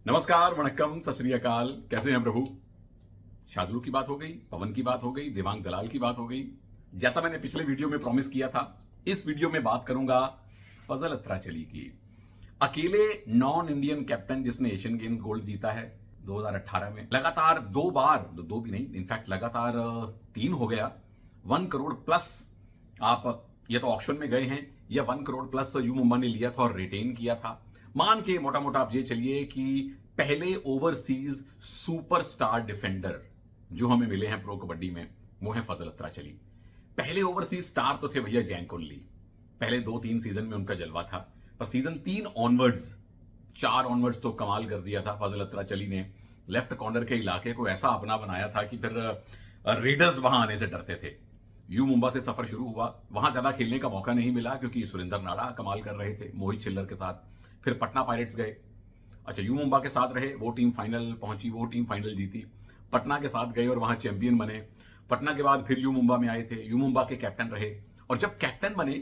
नमस्कार, वणक्कम, सत श्री अकाल। कैसे हैं प्रभु? शार्दुल की बात हो गई, पवन की बात हो गई, देवांग दलाल की बात हो गई। जैसा मैंने पिछले वीडियो में प्रॉमिस किया था, इस वीडियो में बात करूंगा फजल अत्राचली की। अकेले नॉन इंडियन कैप्टन जिसने एशियन गेम्स गोल्ड जीता है 2018 में। लगातार दो बार, दो भी नहीं, इनफैक्ट लगातार 3 हो गया। 1 करोड़ प्लस आप या तो ऑक्शन में गए हैं या 1 करोड़ प्लस यू मुंबा ने लिया था और रिटेन किया था। मान के मोटा मोटा आप ये चलिए कि पहले ओवरसीज सुपरस्टार डिफेंडर जो हमें मिले हैं प्रो कबड्डी में वो है फजल अत्राचली। पहले ओवरसीज स्टार तो थे भैया जैंक ओनली, पहले 2-3 सीजन में उनका जलवा था, पर सीजन 3 ऑनवर्ड्स, 4 ऑनवर्ड्स तो कमाल कर दिया था फजल अत्राचली ने। लेफ्ट कॉर्नर के इलाके को ऐसा अपना बनाया था कि फिर रेडर्स वहां आने से डरते थे। यू मुंबा से सफर शुरू हुआ, वहां ज्यादा खेलने का मौका नहीं मिला क्योंकि सुरेंद्र नाड़ा कमाल कर रहे थे मोहित छिल्लर के साथ। फिर पटना पायरेट्स गए, अच्छा यू मुंबा के साथ रहे, वो टीम फाइनल पहुंची, वो टीम फाइनल जीती। पटना के साथ गए और वहां चैंपियन बने। पटना के बाद फिर यू मुंबा में आए थे, यू मुंबा के कैप्टन रहे, और जब कैप्टन बने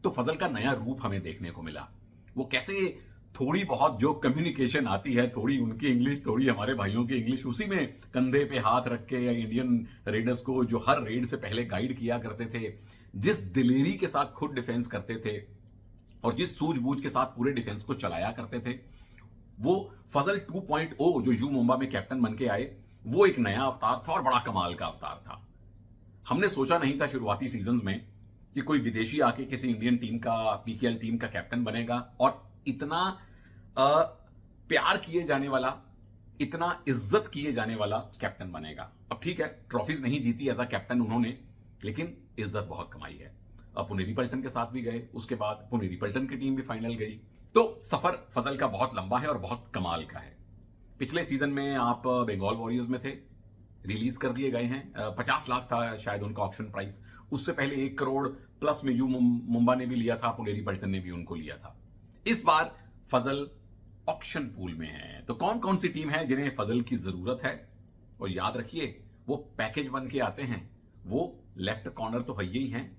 तो फजल का नया रूप हमें देखने को मिला। वो कैसे थोड़ी बहुत जो कम्युनिकेशन आती है, थोड़ी उनकी इंग्लिश, थोड़ी हमारे भाइयों की इंग्लिश, उसी में कंधे पे हाथ रख के या इंडियन रेडर्स को जो हर रेड से पहले गाइड किया करते थे, जिस दिलेरी के साथ खुद डिफेंस करते थे और जिस सूझबूझ के साथ पूरे डिफेंस को चलाया करते थे, वो फजल 2.0 जो यू मुंबा में कैप्टन बन के आए, वो एक नया अवतार था और बड़ा कमाल का अवतार था। हमने सोचा नहीं था शुरुआती सीजन में कि कोई विदेशी आके किसी इंडियन टीम का, पीकेएल टीम का कैप्टन बनेगा और इतना प्यार किए जाने वाला, इतना इज्जत किए जाने वाला कैप्टन बनेगा। अब ठीक है, ट्रॉफीज नहीं जीती एज अ कैप्टन उन्होंने, लेकिन इज्जत बहुत कमाई है। अब पुनेरी पल्टन के साथ भी गए, उसके बाद पुनेरी पल्टन की टीम भी फाइनल गई। तो सफर फजल का बहुत लंबा है और बहुत कमाल का है। पिछले सीजन में आप बंगाल वॉरियर्स में थे, रिलीज कर दिए गए हैं, 50 लाख था शायद उनका ऑक्शन प्राइस। उससे पहले 1 करोड़ प्लस में यू मुंबा ने भी लिया था, पुनेरी पल्टन ने भी उनको लिया था। इस बार फजल ऑक्शन पूल में है। तो कौन कौन सी टीम है जिन्हें फजल की जरूरत है? और याद रखिए, वो पैकेज बन के आते हैं। वो लेफ्ट कॉर्नर तो है ही हैं,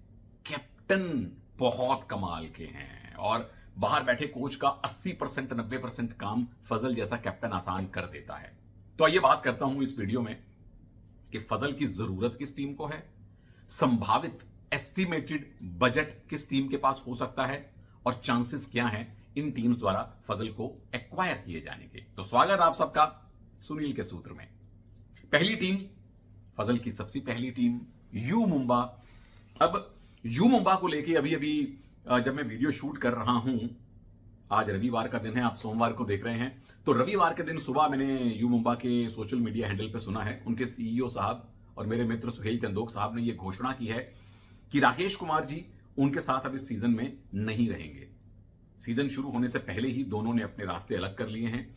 कैप्टन बहुत कमाल के हैं और बाहर बैठे कोच का 80% 90% काम फजल जैसा कैप्टन आसान कर देता है। तो आइए बात करता हूं इस वीडियो में कि फजल की जरूरत किस टीम को है, संभावित एस्टिमेटेड बजट किस टीम के पास हो सकता है और चांसेस क्या हैं इन टीम्स द्वारा फजल को एक्वायर किए जाने के। तो स्वागत आप सबका सुनील के सूत्र में। पहली टीम, फजल की सबसे पहली टीम यू मुंबा। अब यू मुंबा को लेके अभी अभी जब मैं वीडियो शूट कर रहा हूं, आज रविवार का दिन है, आप सोमवार को देख रहे हैं, तो रविवार के दिन सुबह मैंने यू मुंबा के सोशल मीडिया हैंडल पे सुना है, उनके सीईओ साहब और मेरे मित्र सुहेल चंदोक साहब ने यह घोषणा की है कि राकेश कुमार जी उनके साथ अब इस सीजन में नहीं रहेंगे। सीजन शुरू होने से पहले ही दोनों ने अपने रास्ते अलग कर लिए हैं।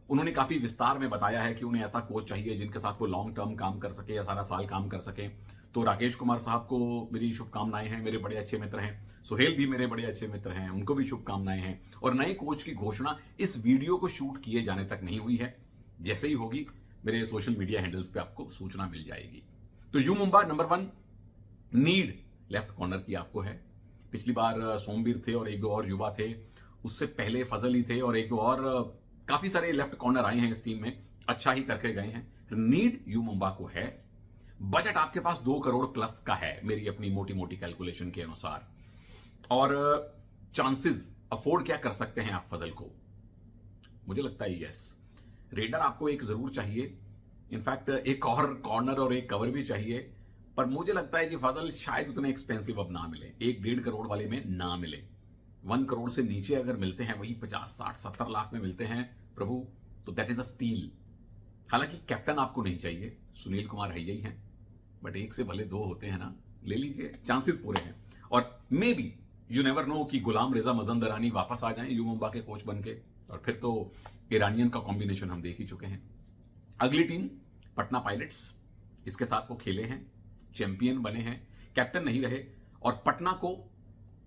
उन्होंने काफी विस्तार में बताया है कि उन्हें ऐसा कोच चाहिए जिनके साथ वो लॉन्ग टर्म काम कर सके या सारा साल काम कर सके। तो राकेश कुमार साहब को मेरी शुभकामनाएं हैं, मेरे बड़े अच्छे मित्र हैं। सुहेल भी मेरे बड़े अच्छे मित्र हैं, उनको भी शुभकामनाएं हैं। और नए कोच की घोषणा इस वीडियो को शूट किए जाने तक नहीं हुई है, जैसे ही होगी मेरे सोशल मीडिया हैंडल्स पे आपको सूचना मिल जाएगी। तो you Mumba number 1 need left corner की आपको है। पिछली बार सोमवीर थे और 1-2 और युवा थे, उससे पहले फजल ही थे और 1-2 और काफी सारे लेफ्ट कॉर्नर आए हैं इस टीम में, अच्छा ही करके गए हैं। नीड यू मुंबा को है। बजट आपके पास 2 करोड़ प्लस का है मेरी अपनी मोटी मोटी कैलकुलेशन के अनुसार। और चांसेस अफोर्ड क्या कर सकते हैं आप फजल को? मुझे लगता है यस, रेडर आपको एक जरूर चाहिए, इनफैक्ट एक और कॉर्नर और एक कवर भी चाहिए। पर मुझे लगता है कि फजल शायद उतने एक्सपेंसिव अब ना मिले, 1-1.5 करोड़ वाले में ना मिले। 1 करोड़ से नीचे अगर मिलते हैं, वही 50, 60, 70 लाख में मिलते हैं प्रभु, तो दैट इज अ स्टील। हालांकि कैप्टन आपको नहीं चाहिए, सुनील कुमार है यही हैं, बट एक से भले 2 होते हैं ना, ले लीजिए, चांसेस पूरे हैं। और may be you never know कि गुलाम रेजा मजंदरानी वापस आ जाएं यू मुंबा के कोच बनके, और फिर तो ईरानियन का कॉम्बिनेशन हम देख ही चुके हैं। अगली टीम पटना पायरेट्स, इसके साथ वो खेले हैं, चैंपियन बने हैं, कैप्टन नहीं रहे, और पटना को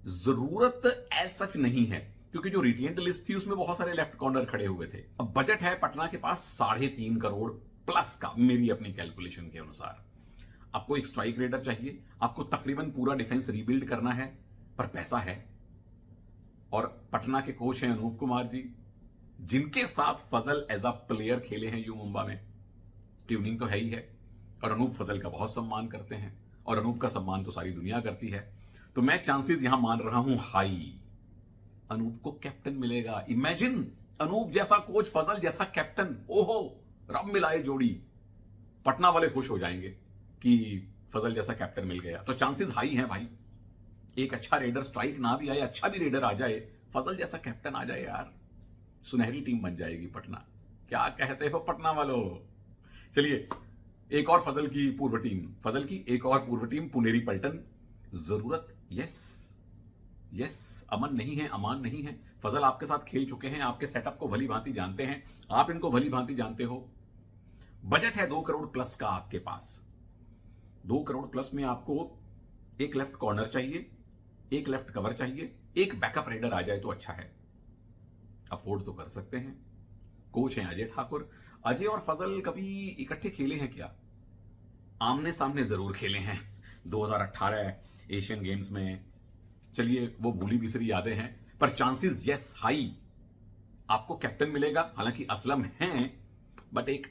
जरूरत एज सच नहीं है क्योंकि जो रिटेन्ड लिस्ट थी उसमें बहुत सारे लेफ्ट कॉर्नर खड़े हुए थे। अब बजट है पटना के पास 3.5 करोड़ प्लस का, मेरी अपनी कैलकुलेशन के अनुसार। आपको एक स्ट्राइक रेडर चाहिए, आपको तकरीबन पूरा डिफेंस रीबिल्ड करना है, पर पैसा है। और पटना के कोच हैं अनूप कुमार जी, जिनके साथ फजल एज अ प्लेयर खेले हैं यू मुंबा में, ट्यूनिंग तो है ही है, और अनूप फजल का बहुत सम्मान करते हैं, और अनूप का सम्मान तो सारी दुनिया करती है। तो मैं चांसेस यहां मान रहा हूं हाई, अनूप को कैप्टन मिलेगा। इमेजिन अनूप जैसा कोच, फजल जैसा कैप्टन, ओहो रब मिलाए जोड़ी। पटना वाले खुश हो जाएंगे कि फजल जैसा कैप्टन मिल गया। तो चांसेस हाई हैं भाई, एक अच्छा रेडर, स्ट्राइक ना भी आए, अच्छा भी रेडर आ जाए, फजल जैसा कैप्टन आ जाए यार, सुनहरी टीम बन जाएगी पटना। क्या कहते हो पटना वालों? चलिए, एक और फजल की पूर्व टीम, फजल की एक और पूर्व टीम पुनेरी पल्टन। जरूरत, यस यस, अमन नहीं है, अमान नहीं है। फजल आपके साथ खेल चुके हैं, आपके सेटअप को भली भांति जानते हैं, आप इनको भली भांति जानते हो। बजट है 2 करोड़ प्लस का आपके पास। 2 करोड़ प्लस में आपको एक लेफ्ट कॉर्नर चाहिए, एक लेफ्ट कवर चाहिए, एक बैकअप रेडर आ जाए तो अच्छा है। अफोर्ड तो कर सकते हैं। कोच हैं अजय ठाकुर। अजय और फजल कभी इकट्ठे खेले हैं क्या? आमने सामने जरूर खेले हैं 2018 एशियन गेम्स में। चलिए, वो भूली बिसरी यादें हैं, पर चांसेस यस हाई, आपको कैप्टन मिलेगा। हालांकि असलम हैं, बट एक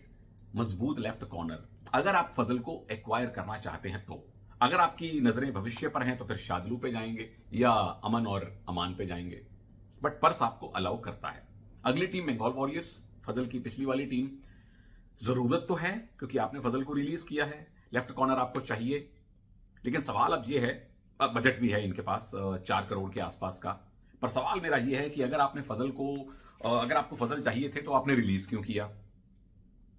मजबूत लेफ्ट कॉर्नर अगर आप फजल को एक्वायर करना चाहते हैं तो। अगर आपकी नजरें भविष्य पर हैं तो फिर शादलू पे जाएंगे या अमन और अमान पे जाएंगे, बट पर्स आपको अलाउ करता है। अगली टीम बंगाल वॉरियर्स, फजल की पिछली वाली टीम। जरूरत तो है क्योंकि आपने फजल को रिलीज किया है, लेफ्ट कॉर्नर आपको चाहिए, लेकिन सवाल अब यह है, बजट भी है इनके पास 4 करोड़ के आसपास का, पर सवाल मेरा यह है कि अगर आपको फजल चाहिए थे तो आपने रिलीज क्यों किया?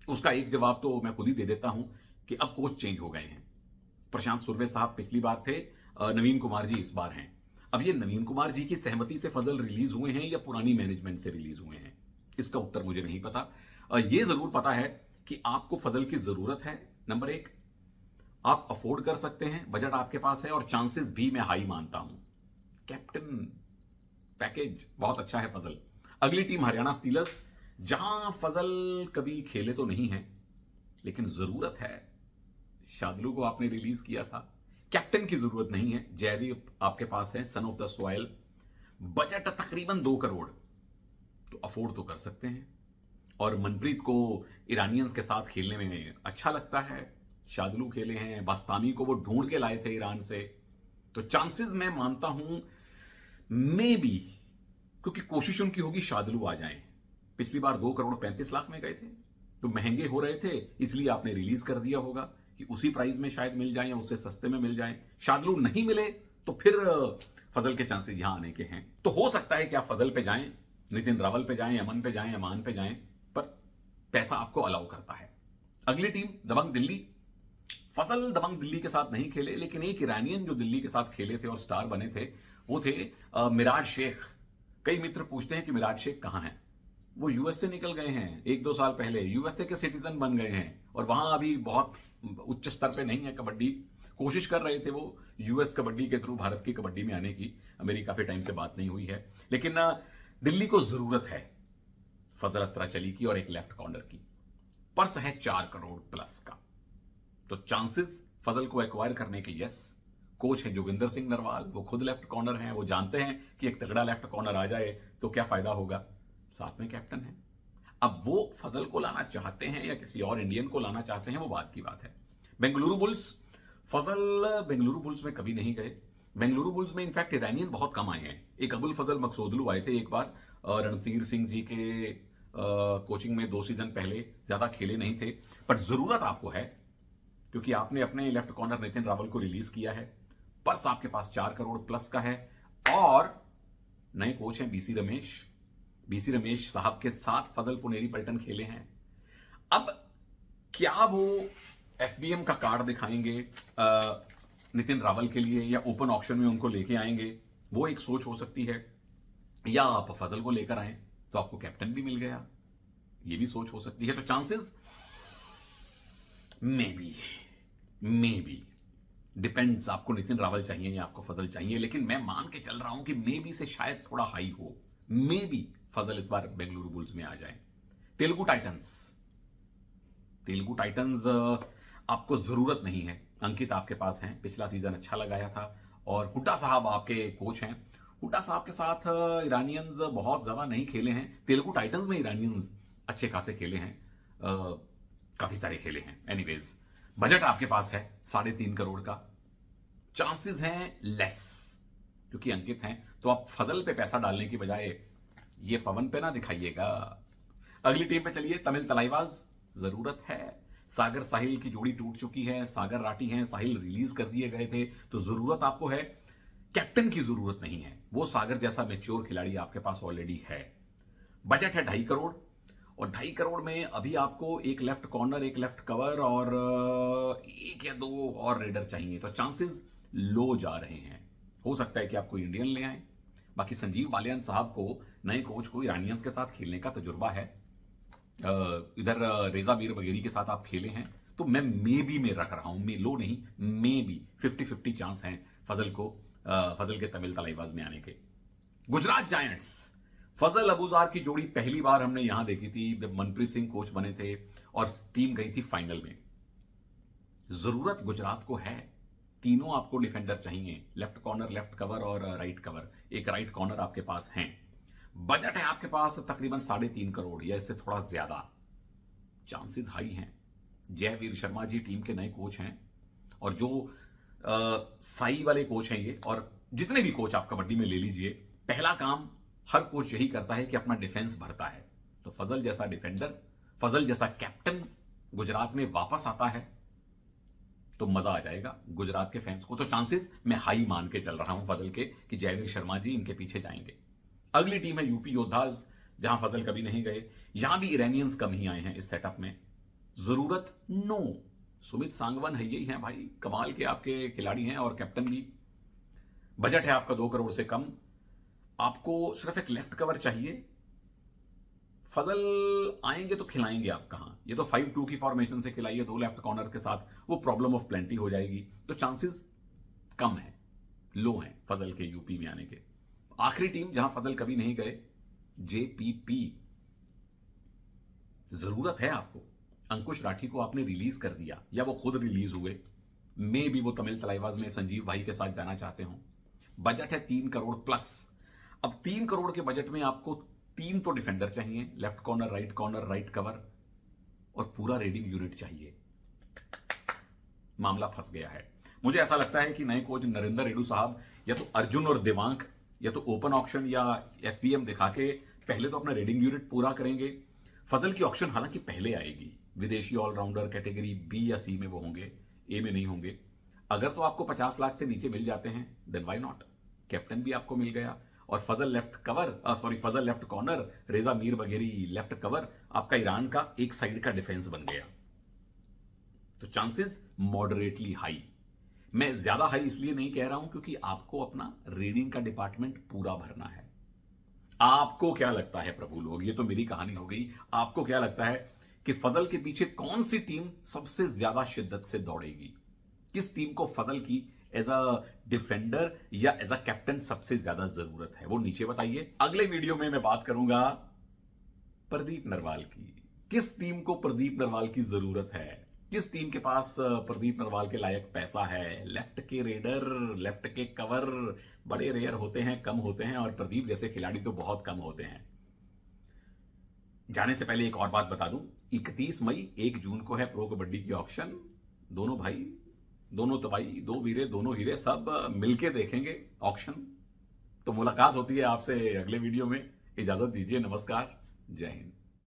उसका एक जवाब तो मैं खुद ही दे देता हूं कि अब कोच चेंज हो गए हैं। प्रशांत सुरवे साहब पिछली बार थे, नवीन कुमार जी इस बार हैं। अब ये नवीन कुमार जी की सहमति से फजल रिलीज हुए हैं या पुरानी मैनेजमेंट से रिलीज हुए हैं, इसका उत्तर मुझे नहीं पता। ये जरूर पता है कि आपको फजल की जरूरत है। नंबर 1, आप अफोर्ड कर सकते हैं, बजट आपके पास है, और चांसेस भी मैं हाई मानता हूं। कैप्टन पैकेज बहुत अच्छा है फजल। अगली टीम हरियाणा स्टीलर्स, जहां फजल कभी खेले तो नहीं है, लेकिन जरूरत है। शादलू को आपने रिलीज किया था, कैप्टन की जरूरत नहीं है। जयदीप आपके पास है, son of the soil. Budget तकरीबन 2 करोड़, तो अफोर्ड तो कर सकते हैं। और मनप्रीत को ईरानियंस के साथ खेलने में अच्छा लगता है। शादलू खेले हैं, बस्तामी को वो ढूंढ के लाए थे ईरान से। तो चांसेस मैं मानता हूं मे बी, क्योंकि कोशिश उनकी होगी शादलू आ जाए। पिछली बार 2 करोड़ 35 लाख में गए थे, तो महंगे हो रहे थे, इसलिए आपने रिलीज कर दिया होगा कि उसी प्राइस में शायद मिल जाए या उससे सस्ते में मिल जाए। शादलू नहीं मिले तो फिर फजल के चांसेस यहां आने के हैं। तो हो सकता है कि आप फजल पे जाएं, नितिन रावल पे जाएं, अमन पे जाएं, अमान पे जाएं, पर पैसा आपको अलाउ करता है। अगली टीम दबंग दिल्ली। फजल दबंग दिल्ली के साथ नहीं खेले, लेकिन एक ईरानियन जो दिल्ली के साथ खेले थे और स्टार बने थे, वो थे मिराज शेख। कई मित्र पूछते हैं कि मिराज शेख कहां हैं? वो यूएस से निकल गए हैं 1-2 साल पहले, यूएसए के सिटीजन बन गए हैं, और वहां अभी बहुत उच्च स्तर पे नहीं है कबड्डी। कोशिश कर रहे थे वो यूएस कबड्डी के थ्रू भारत की कबड्डी में आने की, मेरी काफी टाइम से बात नहीं हुई है। लेकिन दिल्ली को जरूरत है फजल अत्रा-चली की और एक लेफ्ट कॉर्नर की। पर्स है 4 करोड़ प्लस का, तो चांसेस फजल को एक्वायर करने के यस। कोच है जोगिंदर सिंह नरवाल, वो खुद लेफ्ट कॉर्नर हैं, वो जानते हैं कि एक तगड़ा लेफ्ट कॉर्नर आ जाए तो क्या फायदा होगा। साथ में कैप्टन है। अब वो फजल को लाना चाहते हैं या किसी और इंडियन को लाना चाहते हैं, वो बात की बात है। बेंगलुरु बुल्स, फजल बेंगलुरु बुल्स में कभी नहीं गए। बेंगलुरु बुल्स में इनफैक्ट ईरानियन बहुत कम आए हैं। एक अबुल फजल मकसूदलू आए थे एक बार, रणधीर सिंह जी के कोचिंग में 2 सीजन पहले, ज्यादा खेले नहीं थे। पर जरूरत आपको है क्योंकि आपने अपने लेफ्ट कॉर्नर नितिन रावल को रिलीज किया है। पर्स आपके पास 4 करोड़ प्लस का है, और नए कोच हैं बीसी रमेश साहब के साथ फजल पुनेरी पल्टन खेले हैं। अब क्या वो एफबीएम का कार्ड दिखाएंगे नितिन रावल के लिए, या ओपन ऑक्शन में उनको लेके आएंगे, वो एक सोच हो सकती है। या आप फजल को लेकर आए तो आपको कैप्टन भी मिल गया, ये भी सोच हो सकती है। तो चांसेस मे बी डिपेंड्स, आपको नितिन रावल चाहिए या आपको फजल चाहिए, लेकिन मैं मान के चल रहा हूं कि मे बी से शायद थोड़ा हाई हो। मे बी फजल इस बार बेंगलुरु बुल्स में आ जाए। तेलुगु टाइटंस आपको जरूरत नहीं है। अंकित आपके पास हैं, पिछला सीजन अच्छा लगाया था, और हुड्डा साहब आपके कोच हैं। हुड्डा साहब के साथ ईरानियंस बहुत ज्यादा नहीं खेले हैं। तेलुगु टाइटंस में ईरानियंस अच्छे खासे खेले हैं, काफी सारे खेले हैं। एनीवेज, बजट आपके पास है 3.5 करोड़ का। चांसेस हैं लेस, क्योंकि अंकित हैं, तो आप फजल पे पैसा डालने की बजाय ये पवन पे ना दिखाइएगा। अगली टीम पे चलिए, तमिल तलाईबाज। जरूरत है, सागर साहिल की जोड़ी टूट चुकी है, सागर राठी हैं, साहिल रिलीज कर दिए गए थे, तो जरूरत आपको है। कैप्टन की जरूरत नहीं है, वो सागर जैसा मैच्योर खिलाड़ी आपके पास ऑलरेडी है। बजट है 2.5 करोड़, और 2.5 करोड़ में अभी आपको एक लेफ्ट कॉर्नर, एक लेफ्ट कवर और 1 या 2 और रेडर चाहिए, तो चांसेस लो जा रहे हैं। हो सकता है कि आपको इंडियन ले आए। बाकी संजीव बालियान साहब को, नए कोच को, ईरानियंस के साथ खेलने का तजुर्बा है। इधर रेजा मीर वगैरह के साथ आप खेले हैं, तो मैं मे बी में रख रहा हूं, मे लो नहीं, मे बी 50-50 चांस हैं फजल के तमिल तलाईबाज में आने के। गुजरात जायंट्स, फजल अबूजार की जोड़ी पहली बार हमने यहां देखी थी जब मनप्रीत सिंह कोच बने थे और टीम गई थी फाइनल में। जरूरत गुजरात को है, तीनों आपको डिफेंडर चाहिए, लेफ्ट कॉर्नर, लेफ्ट कवर और राइट कवर। एक राइट कॉर्नर आपके पास है। बजट है आपके पास तकरीबन 3.5 करोड़ या इससे थोड़ा ज्यादा। चांसेस हाई हैं। जयवीर शर्मा जी टीम के नए कोच हैं, और जो साई वाले कोच हैं ये, और जितने भी कोच आप कबड्डी में ले लीजिए, पहला काम हर कोच यही करता है कि अपना डिफेंस भरता है। तो फजल जैसा डिफेंडर, फजल जैसा कैप्टन गुजरात में वापस आता है तो मजा आ जाएगा गुजरात के फैंस को। तो चांसेस मैं हाई मान के चल रहा हूं फजल के कि जयवीर शर्मा जी इनके पीछे जाएंगे। अगली टीम है यूपी योद्धाज, जहां फजल कभी नहीं गए। यहां भी ईरानियंस कम ही आए हैं इस सेटअप में। जरूरत नो, सुमित सांगवन है, यही हैं भाई, कमाल के आपके खिलाड़ी हैं और कैप्टन भी। बजट है आपका 2 करोड़ से कम। आपको सिर्फ एक लेफ्ट कवर चाहिए। फजल आएंगे तो खिलाएंगे आप कहां, ये तो 5-2 की फॉर्मेशन से खिलाइए 2 लेफ्ट कॉर्नर के साथ, वो प्रॉब्लम ऑफ प्लेंटी हो जाएगी। तो चांसेस कम है, लो हैं फजल के यूपी में आने के। आखिरी टीम जहां फजल कभी नहीं गए, जेपीपी। जरूरत है आपको। अंकुश राठी को आपने रिलीज कर दिया या वो खुद रिलीज हुए, मे भी वो तमिल तलाईबाज में संजीव भाई के साथ जाना चाहते हो। बजट है 3 करोड़ प्लस। अब 3 करोड़ के बजट में आपको 3 तो डिफेंडर चाहिए, लेफ्ट कॉर्नर, राइट कवर, और पूरा रेडिंग यूनिट चाहिए। मामला फंस गया है। मुझे ऐसा लगता है कि नए कोच नरेंद्र रेडू साहब या तो अर्जुन और दिवांक या तो ओपन ऑक्शन या एफपीएम दिखा के पहले तो अपना रेडिंग यूनिट पूरा करेंगे। फजल की ऑक्शन हालांकि पहले आएगी, विदेशी ऑलराउंडर कैटेगरी बी या सी में वो होंगे, ए में नहीं होंगे। अगर तो आपको 50 लाख से नीचे मिल जाते हैं देन व्हाई नॉट, कैप्टन भी आपको मिल गया, और फजल लेफ्ट कॉर्नर, रेजा मीर वगैरह लेफ्ट कवर, आपका ईरान का एक साइड का डिफेंस बन गया। तो चांसेस मॉडरेटली हाई। मैं ज्यादा हाई इसलिए नहीं कह रहा हूं क्योंकि आपको अपना रीडिंग का डिपार्टमेंट पूरा भरना है। आपको क्या लगता है प्रभु लोग, ये तो मेरी कहानी हो गई, आपको क्या लगता है कि फजल के पीछे कौन सी टीम सबसे ज्यादा शिद्दत से दौड़ेगी? किस टीम को फजल की एज अ डिफेंडर या एज अ कैप्टन सबसे ज्यादा जरूरत है, वो नीचे बताइए। अगले वीडियो में मैं बात करूंगा प्रदीप नरवाल की। किस टीम को प्रदीप नरवाल की जरूरत है, किस टीम के पास प्रदीप नरवाल के लायक पैसा है। लेफ्ट के रेडर, लेफ्ट के कवर बड़े रेयर होते हैं, कम होते हैं, और प्रदीप जैसे खिलाड़ी तो बहुत कम होते हैं। जाने से पहले एक और बात बता दूं, 31 मई 1 जून को है प्रो कबड्डी की ऑक्शन। दोनों भाई, दोनों तबाई, 2 वीरे, दोनों हीरे, सब मिलके देखेंगे ऑक्शन। तो मुलाकात होती है आपसे अगले वीडियो में। इजाजत दीजिए, नमस्कार, जय हिंद।